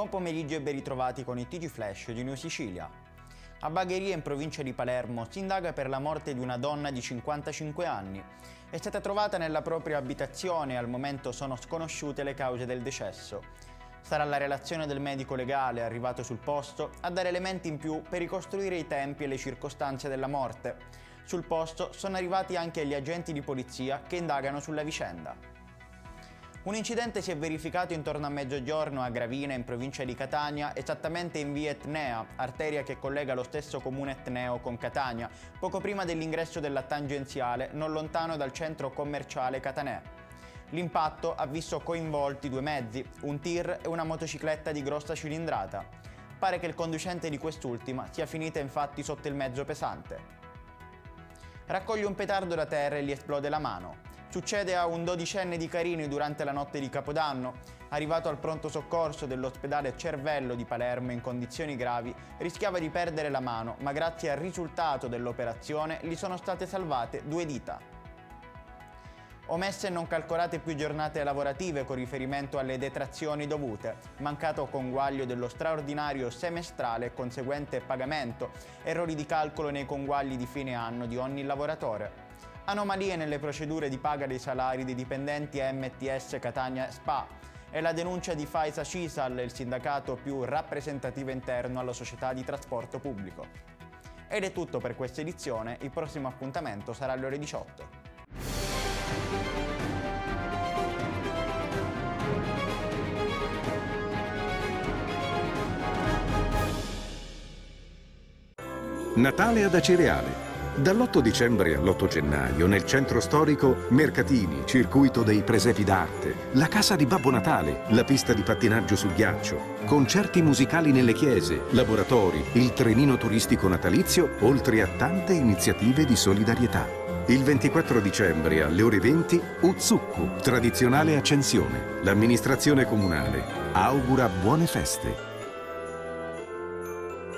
Buon pomeriggio e ben ritrovati con il TG Flash di New Sicilia. A Bagheria, in provincia di Palermo, si indaga per la morte di una donna di 55 anni. È stata trovata nella propria abitazione e al momento sono sconosciute le cause del decesso. Sarà la relazione del medico legale arrivato sul posto a dare elementi in più per ricostruire i tempi e le circostanze della morte. Sul posto sono arrivati anche gli agenti di polizia che indagano sulla vicenda. Un incidente si è verificato intorno a mezzogiorno a Gravina, in provincia di Catania, esattamente in via Etnea, arteria che collega lo stesso comune etneo con Catania, poco prima dell'ingresso della tangenziale, non lontano dal centro commerciale Catanè. L'impatto ha visto coinvolti due mezzi, un tir e una motocicletta di grossa cilindrata. Pare che il conducente di quest'ultima sia finita infatti sotto il mezzo pesante. Raccoglie un petardo da terra e gli esplode la mano. Succede a un 12enne di Carini durante la notte di Capodanno. Arrivato al pronto soccorso dell'ospedale Cervello di Palermo in condizioni gravi, rischiava di perdere la mano, ma grazie al risultato dell'operazione gli sono state salvate due dita. Omesse e non calcolate più giornate lavorative con riferimento alle detrazioni dovute, mancato conguaglio dello straordinario semestrale e conseguente pagamento, errori di calcolo nei conguagli di fine anno di ogni lavoratore. Anomalie nelle procedure di paga dei salari dei dipendenti MTS Catania SPA e la denuncia di Faisa Cisal, il sindacato più rappresentativo interno alla società di trasporto pubblico. Ed è tutto per questa edizione, il prossimo appuntamento sarà alle ore 18. Natale ad Acireale. Dall'8 dicembre all'8 gennaio, nel centro storico, mercatini, circuito dei presepi d'arte, la casa di Babbo Natale, la pista di pattinaggio sul ghiaccio, concerti musicali nelle chiese, laboratori, il trenino turistico natalizio, oltre a tante iniziative di solidarietà. Il 24 dicembre alle ore 20, Uzzukku, tradizionale accensione. L'amministrazione comunale augura buone feste.